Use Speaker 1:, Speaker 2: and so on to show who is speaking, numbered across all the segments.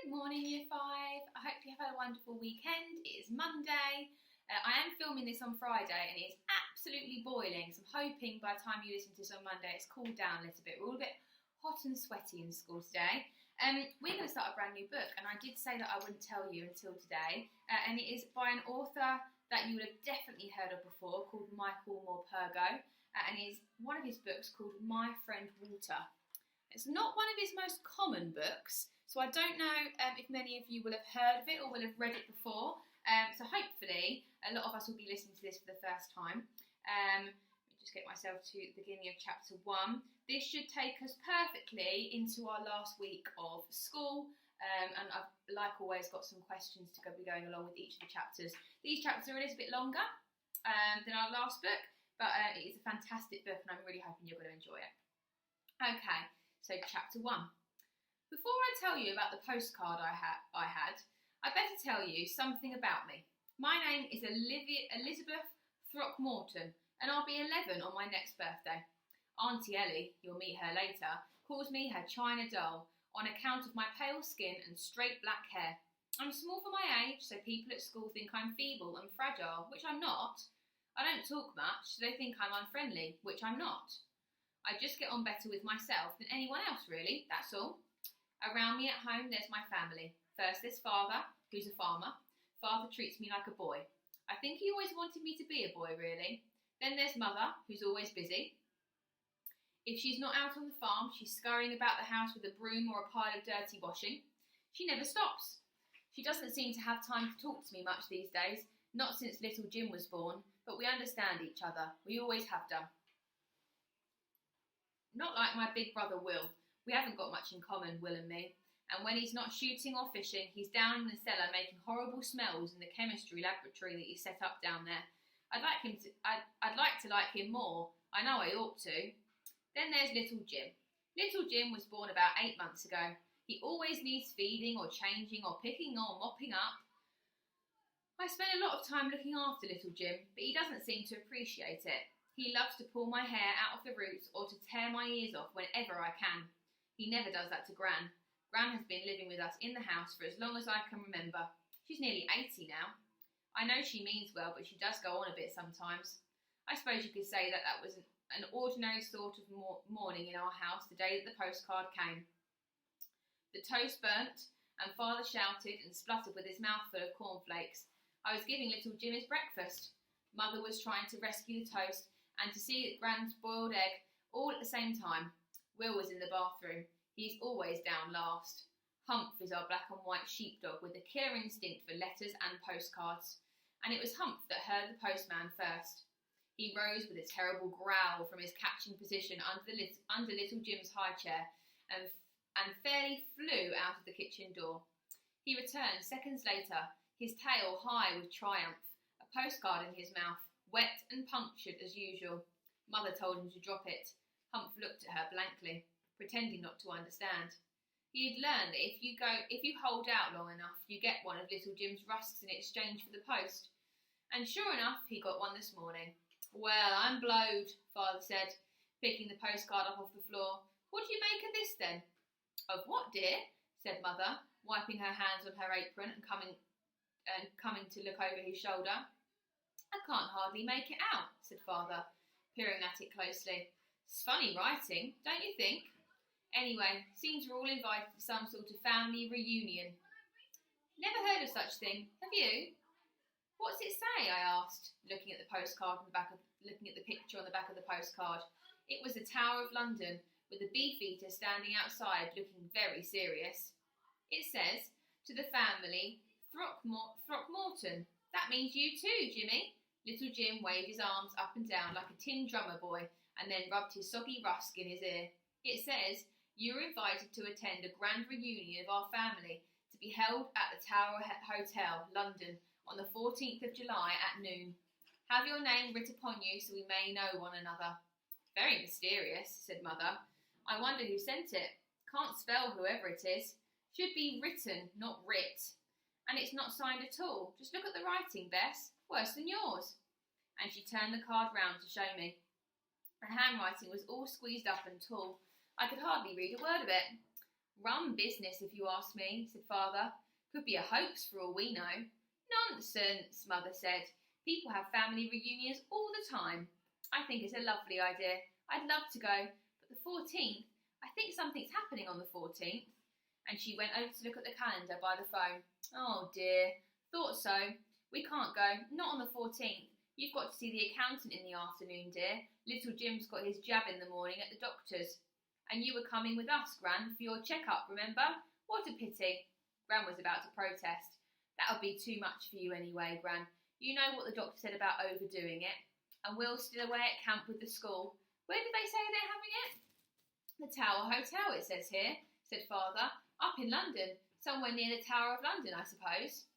Speaker 1: Good morning, Year 5. I hope you have had a wonderful weekend. It is Monday. I am filming this on Friday and it is absolutely boiling, so I'm hoping by the time you listen to this on Monday it's cooled down a little bit. We're all a bit hot and sweaty in school today. We're going to start a brand new book, and I did say that I wouldn't tell you until today, and it is by an author that you would have definitely heard of before, called Michael Morpurgo, and it is one of his books called My Friend Walter. It's not one of his most common books, so I don't know if many of you will have heard of it or will have read it before. So hopefully a lot of us will be listening to this for the first time. Let me just get myself to the beginning of chapter 1. This should take us perfectly into our last week of school, and I've, like always, got some questions to be going along with each of the chapters. These chapters are a little bit longer than our last book, but it is a fantastic book and I'm really hoping you're going to enjoy it. Okay, so chapter 1. Before I tell you about the postcard I had, I better tell you something about me. My name is Elizabeth Throckmorton, and I'll be 11 on my next birthday. Auntie Ellie, you'll meet her later, calls me her china doll on account of my pale skin and straight black hair. I'm small for my age, so people at school think I'm feeble and fragile, which I'm not. I don't talk much, so they think I'm unfriendly, which I'm not. I just get on better with myself than anyone else, really, that's all. Around me at home, there's my family. First, there's Father, who's a farmer. Father treats me like a boy. I think he always wanted me to be a boy, really. Then there's Mother, who's always busy. If she's not out on the farm, she's scurrying about the house with a broom or a pile of dirty washing. She never stops. She doesn't seem to have time to talk to me much these days, not since little Jim was born, but we understand each other. We always have done. Not like my big brother Will. We haven't got much in common, Will and me. And when he's not shooting or fishing, he's down in the cellar making horrible smells in the chemistry laboratory that he set up down there. I'd like to like him more. I know I ought to. Then there's little Jim. Little Jim was born about 8 months ago. He always needs feeding or changing or picking or mopping up. I spend a lot of time looking after little Jim, but he doesn't seem to appreciate it. He loves to pull my hair out of the roots or to tear my ears off whenever I can. He never does that to Gran. Gran has been living with us in the house for as long as I can remember. She's nearly 80 now. I know she means well, but she does go on a bit sometimes. I suppose you could say that was an ordinary sort of morning in our house the day that the postcard came. The toast burnt, and Father shouted and spluttered with his mouth full of cornflakes. I was giving little Jim his breakfast. Mother was trying to rescue the toast and to see Gran's boiled egg all at the same time. Will was in the bathroom. He's always down last. Humph is our black and white sheepdog with a killer instinct for letters and postcards. And it was Humph that heard the postman first. He rose with a terrible growl from his catching position under little Jim's high chair and fairly flew out of the kitchen door. He returned seconds later, his tail high with triumph, a postcard in his mouth, wet and punctured as usual. Mother told him to drop it. Humph looked at her blankly, pretending not to understand. He had learned that if you hold out long enough, you get one of little Jim's rusks in exchange for the post. And sure enough, he got one this morning. Well, I'm blowed, Father said, picking the postcard up off the floor. What do you make of this, then? Of what, dear? Said Mother, wiping her hands on her apron and coming to look over his shoulder. I can't hardly make it out, said Father, peering at it closely. It's funny writing, don't you think? Anyway, seems we're all invited to some sort of family reunion. Never heard of such thing, have you? What's it say? I asked, looking at the postcard looking at the picture on the back of the postcard. It was the Tower of London, with a beefeater standing outside, looking very serious. It says, to the family, Throckmorton. That means you too, Jimmy. Little Jim waved his arms up and down like a tin drummer boy, and then rubbed his soggy rusk in his ear. It says, you're invited to attend a grand reunion of our family to be held at the Tower Hotel, London, on the 14th of July at noon. Have your name writ upon you so we may know one another. Very mysterious, said Mother. I wonder who sent it. Can't spell whoever it is. Should be written, not writ. And it's not signed at all. Just look at the writing, Bess. Worse than yours. And she turned the card round to show me. The handwriting was all squeezed up and tall. I could hardly read a word of it. Rum business, if you ask me, said Father. Could be a hoax for all we know. Nonsense, Mother said. People have family reunions all the time. I think it's a lovely idea. I'd love to go, but the 14th, I think something's happening on the 14th. And she went over to look at the calendar by the phone. Oh dear, thought so. We can't go, not on the 14th. You've got to see the accountant in the afternoon, dear. Little Jim's got his jab in the morning at the doctor's. And you were coming with us, Gran, for your check-up, remember? What a pity. Gran was about to protest. That would be too much for you anyway, Gran. You know what the doctor said about overdoing it. And Will's still away at camp with the school. Where did they say they're having it? The Tower Hotel, it says here, said Father. Up in London. Somewhere near the Tower of London, I suppose.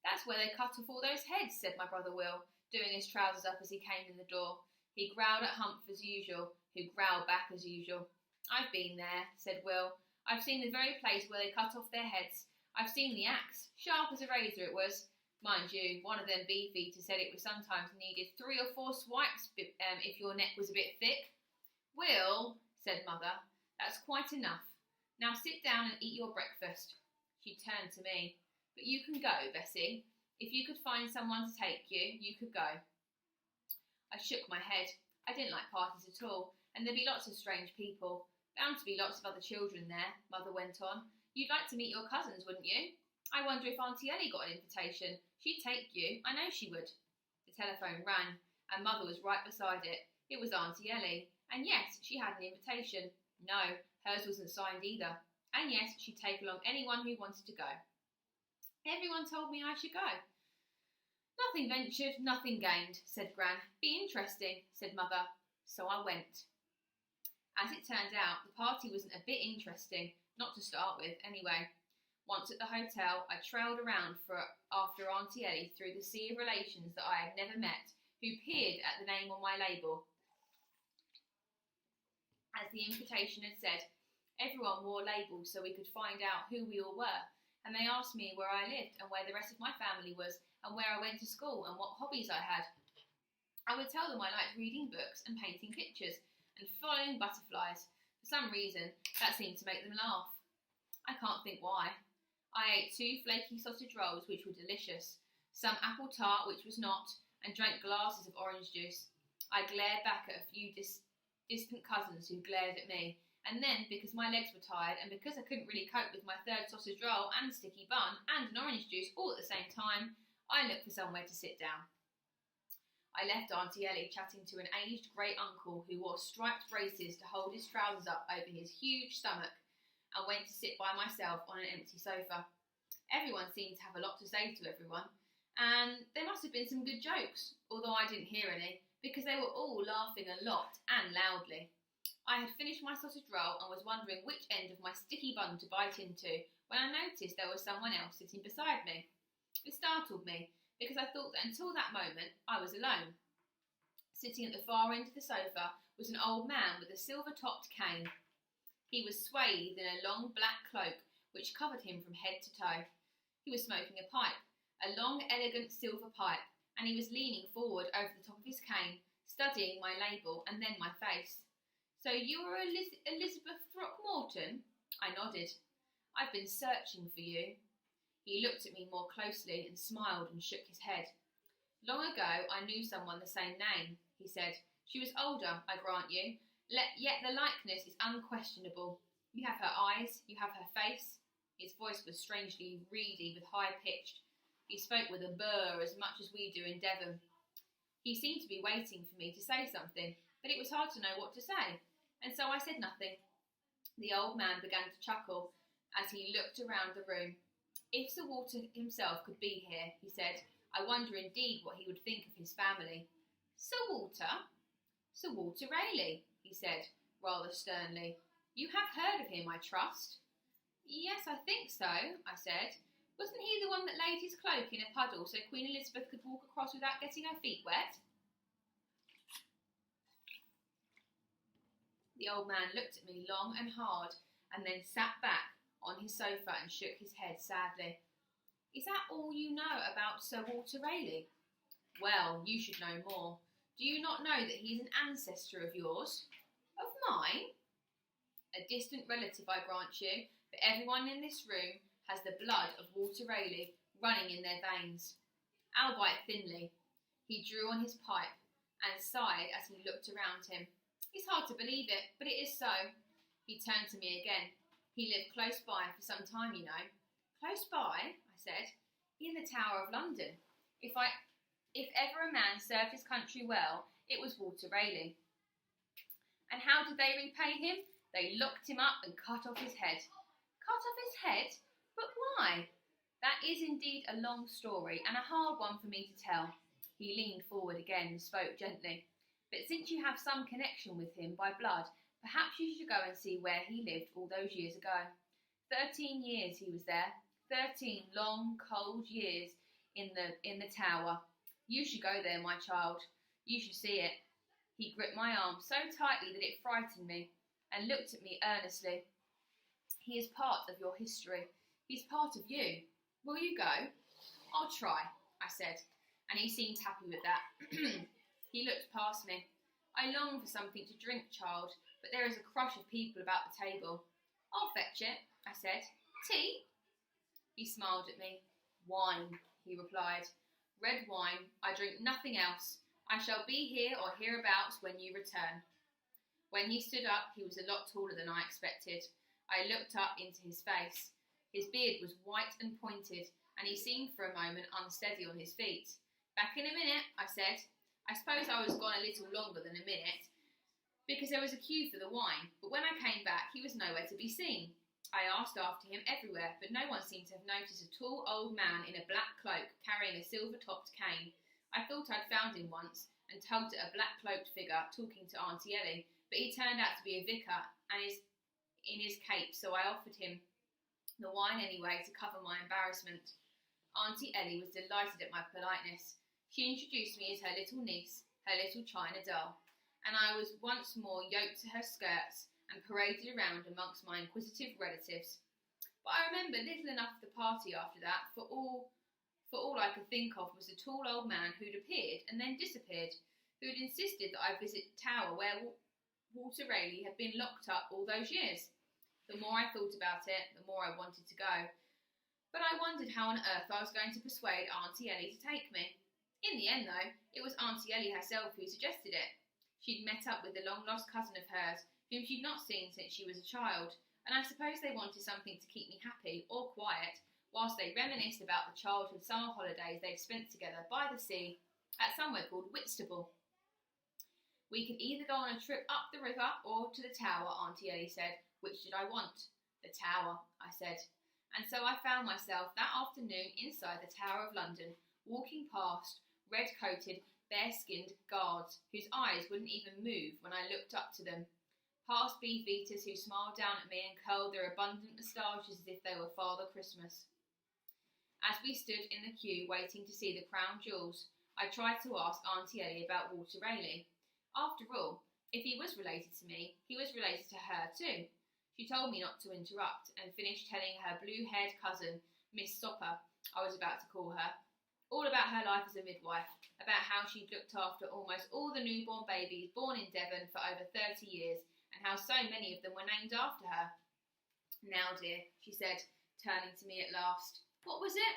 Speaker 1: That's where they cut off all those heads, said my brother Will, doing his trousers up as he came in the door. He growled at Humph as usual, who growled back as usual. I've been there, said Will. I've seen the very place where they cut off their heads. I've seen the axe. Sharp as a razor it was. Mind you, one of them beefeaters said it was sometimes needed 3 or 4 swipes if your neck was a bit thick. Will, said Mother, that's quite enough. Now sit down and eat your breakfast. She turned to me. But you can go, Bessie. If you could find someone to take you, you could go. I shook my head. I didn't like parties at all, and there'd be lots of strange people. Bound to be lots of other children there, Mother went on. You'd like to meet your cousins, wouldn't you? I wonder if Auntie Ellie got an invitation. She'd take you. I know she would. The telephone rang, and Mother was right beside it. It was Auntie Ellie. And yes, she had an invitation. No, hers wasn't signed either. And yes, she'd take along anyone who wanted to go. Everyone told me I should go. Nothing ventured, nothing gained, said Gran. Be interesting, said Mother. So I went. As it turned out, the party wasn't a bit interesting, not to start with, anyway. Once at the hotel, I trailed around after Auntie Ellie through the sea of relations that I had never met, who peered at the name on my label. As the invitation had said, everyone wore labels so we could find out who we all were, and they asked me where I lived and where the rest of my family was, and where I went to school and what hobbies I had. I would tell them I liked reading books and painting pictures, and following butterflies. For some reason, that seemed to make them laugh. I can't think why. I ate 2 flaky sausage rolls, which were delicious, some apple tart, which was not, and drank glasses of orange juice. I glared back at a few distant cousins who glared at me, and then, because my legs were tired, and because I couldn't really cope with my 3rd sausage roll and sticky bun and an orange juice all at the same time, I looked for somewhere to sit down. I left Auntie Ellie chatting to an aged great uncle who wore striped braces to hold his trousers up over his huge stomach, and went to sit by myself on an empty sofa. Everyone seemed to have a lot to say to everyone, and there must have been some good jokes, although I didn't hear any, because they were all laughing a lot and loudly. I had finished my sausage roll and was wondering which end of my sticky bun to bite into when I noticed there was someone else sitting beside me. It startled me, because I thought that until that moment I was alone. Sitting at the far end of the sofa was an old man with a silver-topped cane. He was swathed in a long black cloak which covered him from head to toe. He was smoking a pipe, a long, elegant silver pipe, and he was leaning forward over the top of his cane, studying my label and then my face. So you are Elizabeth Throckmorton? I nodded. I've been searching for you. He looked at me more closely and smiled and shook his head. Long ago I knew someone the same name, he said. She was older, I grant you, yet the likeness is unquestionable. You have her eyes, you have her face. His voice was strangely reedy with high-pitched. He spoke with a burr as much as we do in Devon. He seemed to be waiting for me to say something, but it was hard to know what to say, and so I said nothing. The old man began to chuckle as he looked around the room. If Sir Walter himself could be here, he said, I wonder indeed what he would think of his family. Sir Walter? Sir Walter Raleigh, he said, rather sternly. You have heard of him, I trust? Yes, I think so, I said. Wasn't he the one that laid his cloak in a puddle so Queen Elizabeth could walk across without getting her feet wet? The old man looked at me long and hard, and then sat back on his sofa and shook his head sadly. Is that all you know about Sir Walter Raleigh? Well, you should know more. Do you not know that he's an ancestor of yours? Of mine? A distant relative, I grant you, but everyone in this room has the blood of Walter Raleigh running in their veins. Albeit thinly, he drew on his pipe and sighed as he looked around him. It's hard to believe it, but it is so. He turned to me again. He lived close by for some time, you know. Close by, I said, in the Tower of London. If ever a man served his country well, it was Walter Raleigh. And how did they repay him? They locked him up and cut off his head. Cut off his head? But why? That is indeed a long story, and a hard one for me to tell. He leaned forward again and spoke gently. But since you have some connection with him by blood, perhaps you should go and see where he lived all those years ago. 13 years he was there. 13 long, cold years in the Tower. You should go there, my child. You should see it. He gripped my arm so tightly that it frightened me, and looked at me earnestly. He is part of your history. He's part of you. Will you go? I'll try, I said, and he seemed happy with that. He looked past me. I long for something to drink, child, but there is a crush of people about the table. I'll fetch it, I said. Tea? He smiled at me. Wine, he replied. Red wine. I drink nothing else. I shall be here or hereabouts when you return. When he stood up, he was a lot taller than I expected. I looked up into his face. His beard was white and pointed, and he seemed for a moment unsteady on his feet. Back in a minute, I said. I suppose I was gone a little longer than a minute, because there was a queue for the wine, but when I came back, he was nowhere to be seen. I asked after him everywhere, but no one seemed to have noticed a tall old man in a black cloak carrying a silver-topped cane. I thought I'd found him once, and tugged at a black-cloaked figure talking to Auntie Ellie, but he turned out to be a vicar and is in his cape, so I offered him the wine anyway to cover my embarrassment. Auntie Ellie was delighted at my politeness. She introduced me as her little niece, her little china doll, and I was once more yoked to her skirts and paraded around amongst my inquisitive relatives. But I remember little enough of the party after that, for all I could think of was the tall old man who'd appeared and then disappeared, who'd insisted that I visit the tower where Walter Raleigh had been locked up all those years. The more I thought about it, the more I wanted to go. But I wondered how on earth I was going to persuade Auntie Ellie to take me. In the end, though, it was Auntie Ellie herself who suggested it. She'd met up with a long-lost cousin of hers, whom she'd not seen since she was a child, and I suppose they wanted something to keep me happy or quiet, whilst they reminisced about the childhood summer holidays they'd spent together by the sea at somewhere called Whitstable. We could either go on a trip up the river or to the tower, Auntie Ellie said. Which did I want? The tower, I said. And so I found myself that afternoon inside the Tower of London, walking past red-coated, bare-skinned guards whose eyes wouldn't even move when I looked up to them, past beefeaters who smiled down at me and curled their abundant moustaches as if they were Father Christmas. As we stood in the queue waiting to see the crown jewels, I tried to ask Auntie Ellie about Walter Raleigh. After all, if he was related to me, he was related to her too. She told me not to interrupt, and finished telling her blue-haired cousin, Miss Sopper, I was about to call her, all about her life as a midwife, about how she'd looked after almost all the newborn babies born in Devon for over 30 years, and how so many of them were named after her. Now, dear, she said, turning to me at last, what was it?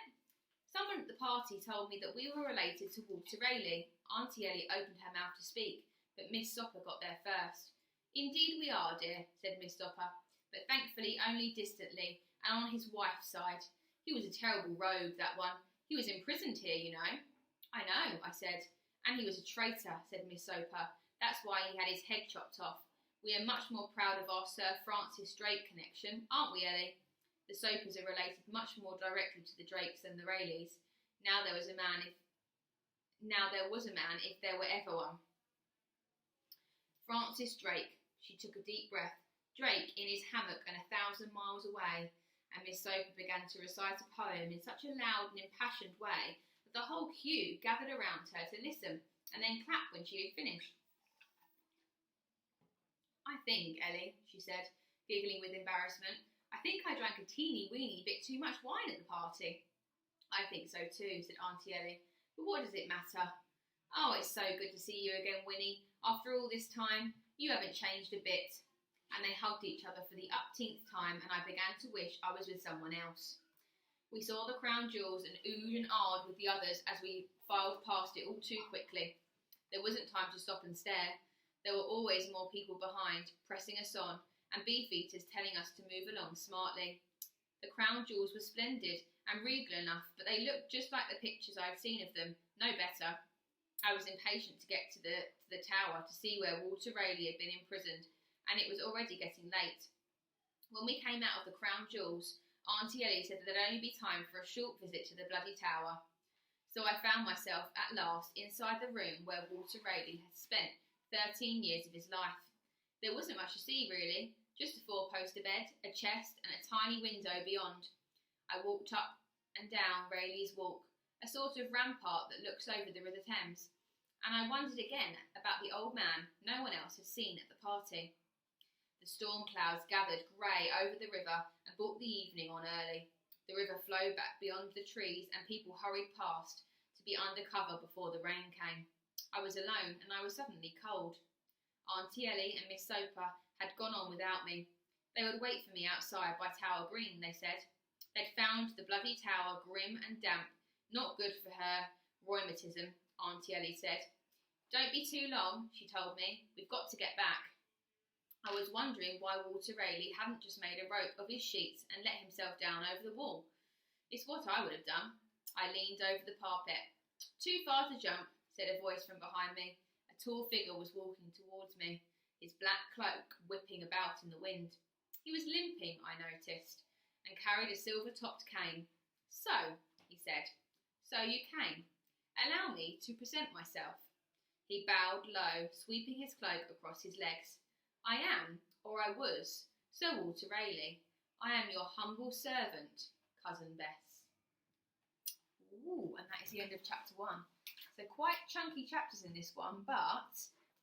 Speaker 1: Someone at the party told me that we were related to Walter Raleigh. Auntie Ellie opened her mouth to speak, but Miss Sopper got there first. Indeed we are, dear, said Miss Sopper, but thankfully only distantly, and on his wife's side. He was a terrible rogue, that one. He was imprisoned here, you know. I know, I said. And he was a traitor, said Miss Sopper. That's why he had his head chopped off. We are much more proud of our Sir Francis Drake connection, aren't we, Ellie? The Soppers are related much more directly to the Drakes than the Raleys. Now there was a man if there were ever one. Francis Drake. She took a deep breath. Drake in his hammock and 1,000 miles away. And Miss Soper began to recite a poem in such a loud and impassioned way that the whole queue gathered around her to listen, and then clapped when she had finished. I think, Ellie, she said, giggling with embarrassment, I think I drank a teeny-weeny bit too much wine at the party. I think so too, said Auntie Ellie, but what does it matter? Oh, it's so good to see you again, Winnie. After all this time, you haven't changed a bit. and they hugged each other for the upteenth time, and I began to wish I was with someone else. We saw the crown jewels and oohed and ahed with the others as we filed past it all too quickly. There wasn't time to stop and stare. There were always more people behind, pressing us on, and beefeaters telling us to move along smartly. The crown jewels were splendid and regal enough, but they looked just like the pictures I'd seen of them, no better. I was impatient to get to the tower to see where Walter Raleigh had been imprisoned, and it was already getting late. When we came out of the crown jewels, Auntie Ellie said that there'd only be time for a short visit to the bloody tower. So I found myself at last inside the room where Walter Raleigh had spent 13 years of his life. There wasn't much to see, really, just a four-poster bed, a chest, and a tiny window beyond. I walked up and down Raleigh's Walk, a sort of rampart that looks over the River Thames, and I wondered again about the old man no one else had seen at the party. The storm clouds gathered grey over the river and brought the evening on early. The river flowed back beyond the trees, and people hurried past to be under cover before the rain came. I was alone, and I was suddenly cold. Auntie Ellie and Miss Soper had gone on without me. They would wait for me outside by Tower Green, they said. They'd found the bloody tower grim and damp, not good for her rheumatism, Auntie Ellie said. Don't be too long, she told me. We've got to get back. I was wondering why Walter Raleigh hadn't just made a rope of his sheets and let himself down over the wall. It's what I would have done. I leaned over the parapet. Too far to jump, said a voice from behind me. A tall figure was walking towards me, his black cloak whipping about in the wind. He was limping, I noticed, and carried a silver-topped cane. So, he said, so you came. Allow me to present myself. He bowed low, sweeping his cloak across his legs. I am, or I was, Sir Walter Raleigh. I am your humble servant, Cousin Bess. Ooh, and that is the end of chapter 1. So quite chunky chapters in this one, but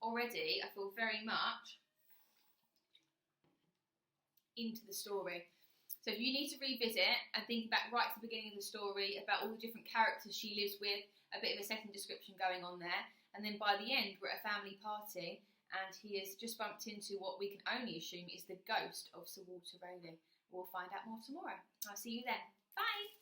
Speaker 1: already I feel very much into the story. So if you need to revisit and think back right to the beginning of the story about all the different characters she lives with, a bit of a setting description going on there, and then by the end we're at a family party and he has just bumped into what we can only assume is the ghost of Sir Walter Raleigh. We'll find out more tomorrow. I'll see you then. Bye!